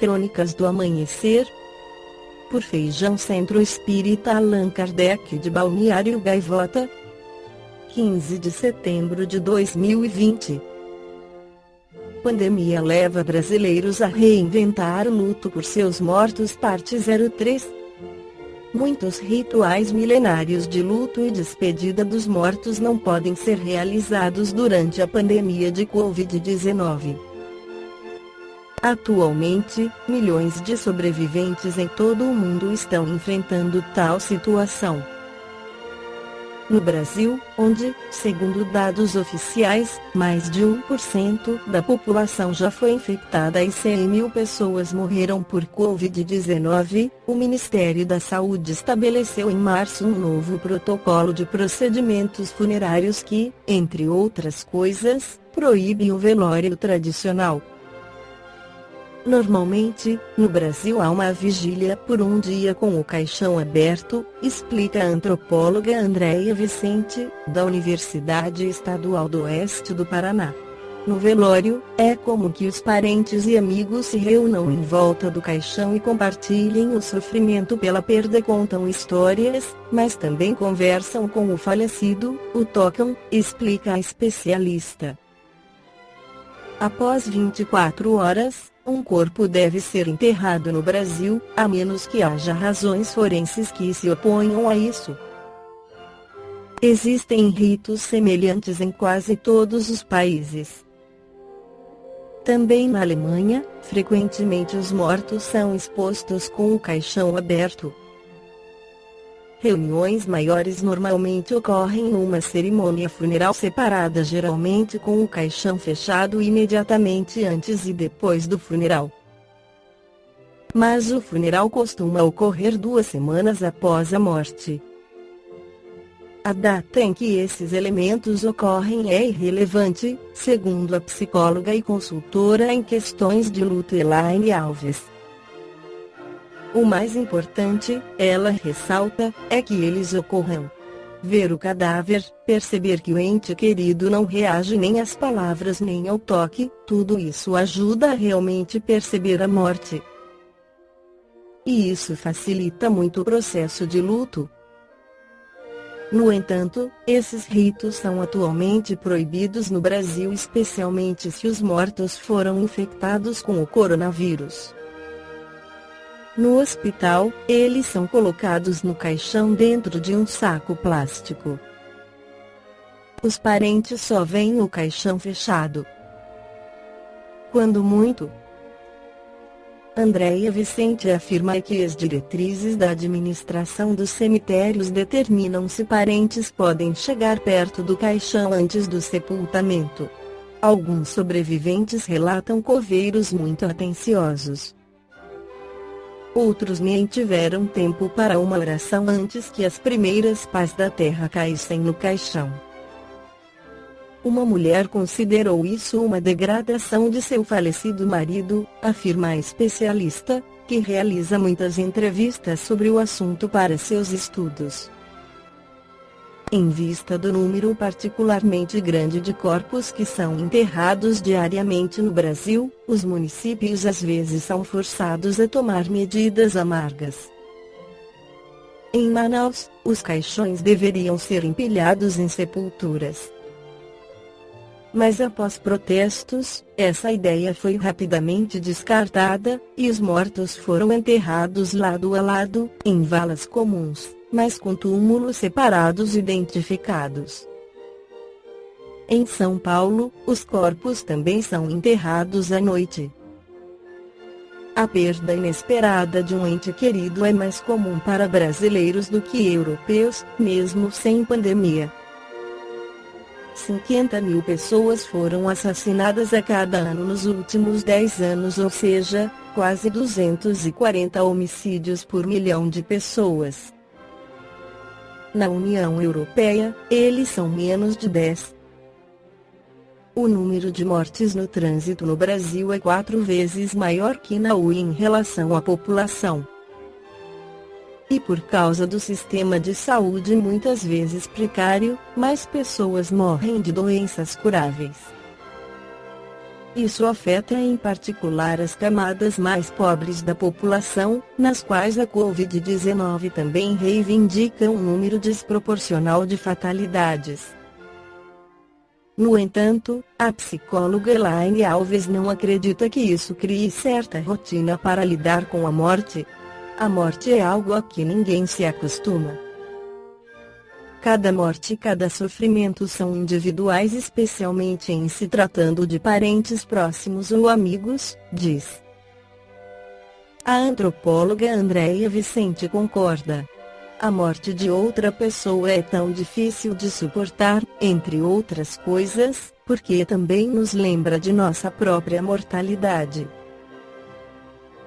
Crônicas do Amanhecer, por Feijão Centro Espírita Allan Kardec de Balneário Gaivota, 15 de setembro de 2020. Pandemia leva brasileiros a reinventar o luto por seus mortos. Parte 03. Muitos rituais milenários de luto e despedida dos mortos não podem ser realizados durante a pandemia de Covid-19. Atualmente, milhões de sobreviventes em todo o mundo estão enfrentando tal situação. No Brasil, onde, segundo dados oficiais, mais de 1% da população já foi infectada e 100 mil pessoas morreram por Covid-19, o Ministério da Saúde estabeleceu em março um novo protocolo de procedimentos funerários que, entre outras coisas, proíbe o velório tradicional. Normalmente, no Brasil há uma vigília por um dia com o caixão aberto, explica a antropóloga Andréia Vicente, da Universidade Estadual do Oeste do Paraná. No velório, é como que os parentes e amigos se reúnam em volta do caixão e compartilhem o sofrimento pela perda, contam histórias, mas também conversam com o falecido, o tocam, explica a especialista. Após 24 horas, um corpo deve ser enterrado no Brasil, a menos que haja razões forenses que se oponham a isso. Existem ritos semelhantes em quase todos os países. Também na Alemanha, frequentemente os mortos são expostos com o caixão aberto. Reuniões maiores normalmente ocorrem em uma cerimônia funeral separada, geralmente com o caixão fechado imediatamente antes e depois do funeral. Mas o funeral costuma ocorrer 2 semanas após a morte. A data em que esses elementos ocorrem é irrelevante, segundo a psicóloga e consultora em questões de luto Elaine Alves. O mais importante, ela ressalta, é que eles ocorram. Ver o cadáver, perceber que o ente querido não reage nem às palavras nem ao toque, tudo isso ajuda a realmente perceber a morte. E isso facilita muito o processo de luto. No entanto, esses ritos são atualmente proibidos no Brasil, especialmente se os mortos foram infectados com o coronavírus. No hospital, eles são colocados no caixão dentro de um saco plástico. Os parentes só veem o caixão fechado. Quando muito. Andréia Vicente afirma que as diretrizes da administração dos cemitérios determinam se parentes podem chegar perto do caixão antes do sepultamento. Alguns sobreviventes relatam coveiros muito atenciosos. Outros nem tiveram tempo para uma oração antes que as primeiras pás da terra caíssem no caixão. Uma mulher considerou isso uma degradação de seu falecido marido, afirma a especialista, que realiza muitas entrevistas sobre o assunto para seus estudos. Em vista do número particularmente grande de corpos que são enterrados diariamente no Brasil, os municípios às vezes são forçados a tomar medidas amargas. Em Manaus, os caixões deveriam ser empilhados em sepulturas. Mas após protestos, essa ideia foi rapidamente descartada, e os mortos foram enterrados lado a lado, em valas comuns, mas com túmulos separados identificados. Em São Paulo, os corpos também são enterrados à noite. A perda inesperada de um ente querido é mais comum para brasileiros do que europeus, mesmo sem pandemia. 50 mil pessoas foram assassinadas a cada ano nos últimos 10 anos, ou seja, quase 240 homicídios por milhão de pessoas. Na União Europeia, eles são menos de 10. O número de mortes no trânsito no Brasil é 4 vezes maior que na UE em relação à população. E por causa do sistema de saúde muitas vezes precário, mais pessoas morrem de doenças curáveis. Isso afeta em particular as camadas mais pobres da população, nas quais a Covid-19 também reivindica um número desproporcional de fatalidades. No entanto, a psicóloga Elaine Alves não acredita que isso crie certa rotina para lidar com a morte. A morte é algo a que ninguém se acostuma. Cada morte e cada sofrimento são individuais, especialmente em se tratando de parentes próximos ou amigos, diz. A antropóloga Andréia Vicente concorda. A morte de outra pessoa é tão difícil de suportar, entre outras coisas, porque também nos lembra de nossa própria mortalidade.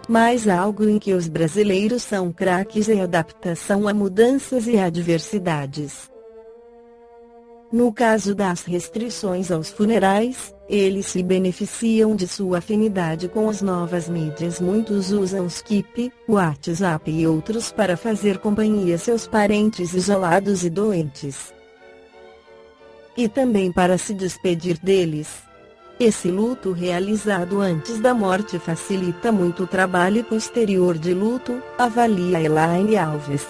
Mas algo em que os brasileiros são craques é a adaptação a mudanças e adversidades. No caso das restrições aos funerais, eles se beneficiam de sua afinidade com as novas mídias. Muitos usam Skype, WhatsApp e outros para fazer companhia a seus parentes isolados e doentes. E também para se despedir deles. Esse luto realizado antes da morte facilita muito o trabalho posterior de luto, avalia Elaine Alves.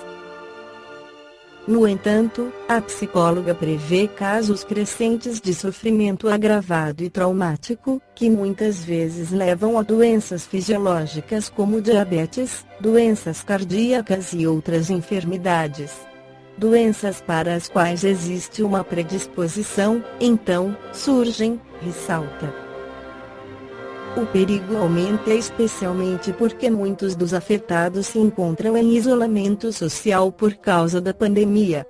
No entanto, a psicóloga prevê casos crescentes de sofrimento agravado e traumático, que muitas vezes levam a doenças fisiológicas como diabetes, doenças cardíacas e outras enfermidades. Doenças para as quais existe uma predisposição, então, surgem, ressalta. O perigo aumenta especialmente porque muitos dos afetados se encontram em isolamento social por causa da pandemia.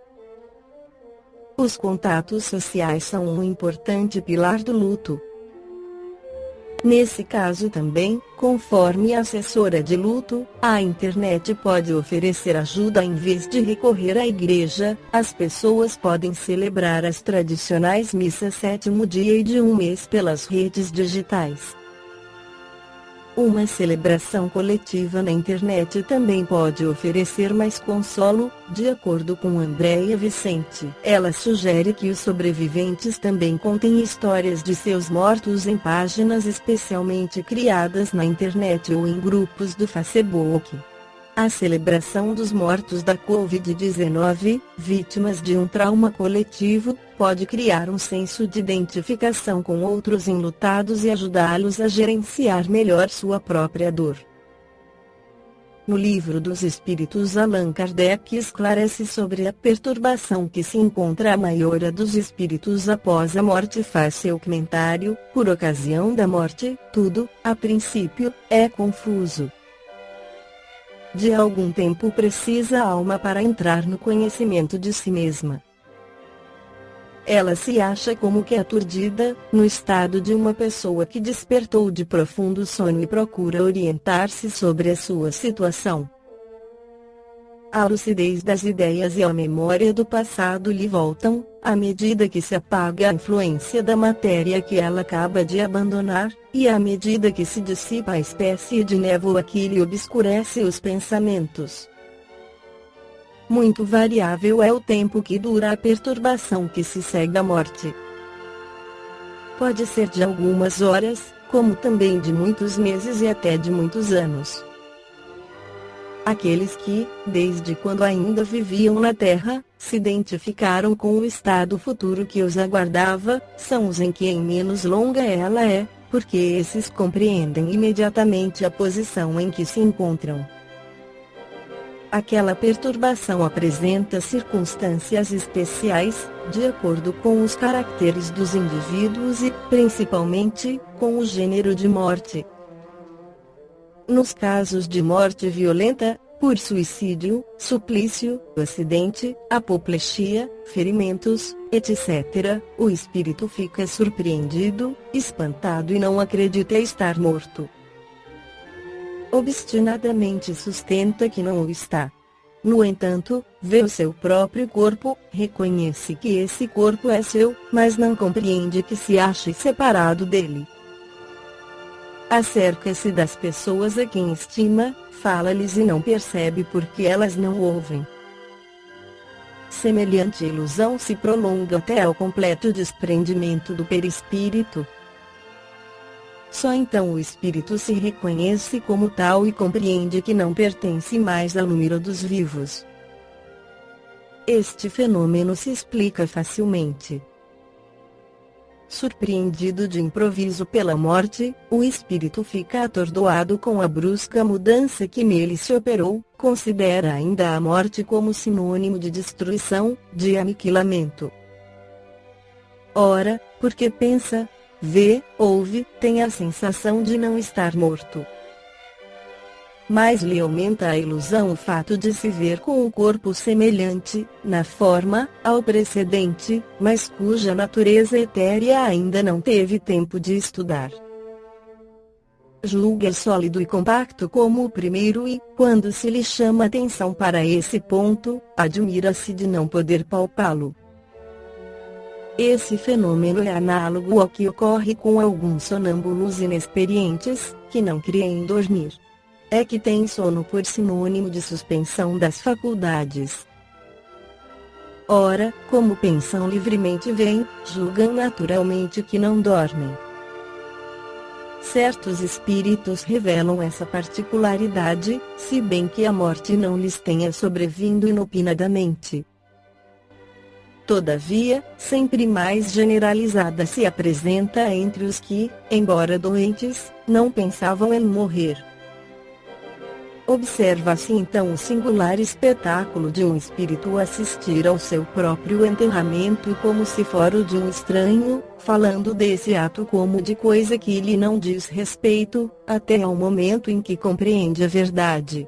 Os contatos sociais são um importante pilar do luto. Nesse caso também, conforme a assessora de luto, a internet pode oferecer ajuda em vez de recorrer à igreja. As pessoas podem celebrar as tradicionais missas sétimo dia e de um mês pelas redes digitais. Uma celebração coletiva na internet também pode oferecer mais consolo, de acordo com Andréia Vicente. Ela sugere que os sobreviventes também contem histórias de seus mortos em páginas especialmente criadas na internet ou em grupos do Facebook. A celebração dos mortos da Covid-19, vítimas de um trauma coletivo, pode criar um senso de identificação com outros enlutados e ajudá-los a gerenciar melhor sua própria dor. No Livro dos Espíritos, Allan Kardec esclarece sobre a perturbação que se encontra a maioria dos espíritos após a morte. Faz seu comentário: por ocasião da morte, tudo, a princípio, é confuso. De algum tempo precisa a alma para entrar no conhecimento de si mesma. Ela se acha como que aturdida, no estado de uma pessoa que despertou de profundo sono e procura orientar-se sobre a sua situação. A lucidez das ideias e a memória do passado lhe voltam, à medida que se apaga a influência da matéria que ela acaba de abandonar, e à medida que se dissipa a espécie de névoa que lhe obscurece os pensamentos. Muito variável é o tempo que dura a perturbação que se segue à morte. Pode ser de algumas horas, como também de muitos meses e até de muitos anos. Aqueles que, desde quando ainda viviam na Terra, se identificaram com o estado futuro que os aguardava, são os em que em menos longa ela é, porque esses compreendem imediatamente a posição em que se encontram. Aquela perturbação apresenta circunstâncias especiais, de acordo com os caracteres dos indivíduos e, principalmente, com o gênero de morte. Nos casos de morte violenta, por suicídio, suplício, acidente, apoplexia, ferimentos, etc., o espírito fica surpreendido, espantado e não acredita estar morto. Obstinadamente sustenta que não o está. No entanto, vê o seu próprio corpo, reconhece que esse corpo é seu, mas não compreende que se ache separado dele. Acerca-se das pessoas a quem estima, fala-lhes e não percebe porque elas não ouvem. Semelhante ilusão se prolonga até ao completo desprendimento do perispírito. Só então o espírito se reconhece como tal e compreende que não pertence mais ao número dos vivos. Este fenômeno se explica facilmente. Surpreendido de improviso pela morte, o espírito fica atordoado com a brusca mudança que nele se operou, considera ainda a morte como sinônimo de destruição, de aniquilamento. Ora, porque pensa, vê, ouve, tem a sensação de não estar morto. Mais lhe aumenta a ilusão o fato de se ver com um corpo semelhante, na forma, ao precedente, mas cuja natureza etérea ainda não teve tempo de estudar. Julga sólido e compacto como o primeiro e, quando se lhe chama atenção para esse ponto, admira-se de não poder palpá-lo. Esse fenômeno é análogo ao que ocorre com alguns sonâmbulos inexperientes, que não creem em dormir. É que têm sono por sinônimo de suspensão das faculdades. Ora, como pensam livremente veem, julgam naturalmente que não dormem. Certos espíritos revelam essa particularidade, se bem que a morte não lhes tenha sobrevindo inopinadamente. Todavia, sempre mais generalizada se apresenta entre os que, embora doentes, não pensavam em morrer. Observa-se então o singular espetáculo de um espírito assistir ao seu próprio enterramento como se fora o de um estranho, falando desse ato como de coisa que lhe não diz respeito, até ao momento em que compreende a verdade.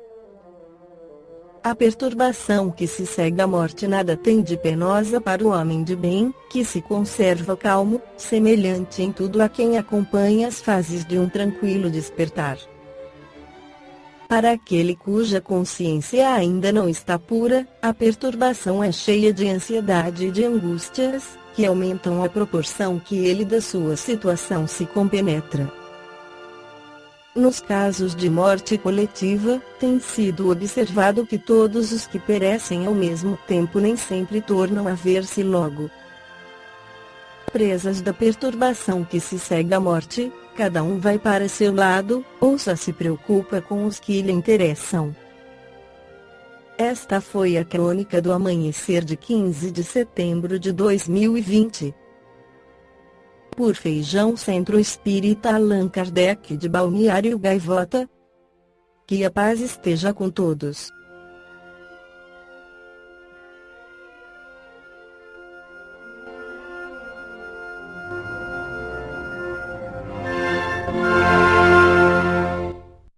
A perturbação que se segue à morte nada tem de penosa para o homem de bem, que se conserva calmo, semelhante em tudo a quem acompanha as fases de um tranquilo despertar. Para aquele cuja consciência ainda não está pura, a perturbação é cheia de ansiedade e de angústias, que aumentam à proporção que ele da sua situação se compenetra. Nos casos de morte coletiva, tem sido observado que todos os que perecem ao mesmo tempo nem sempre tornam a ver-se logo. Presas da perturbação que se segue à morte, cada um vai para seu lado, ou só se preocupa com os que lhe interessam. Esta foi a crônica do amanhecer de 15 de setembro de 2020. Por Feijão Centro Espírita Allan Kardec de Balneário Gaivota. Que a paz esteja com todos.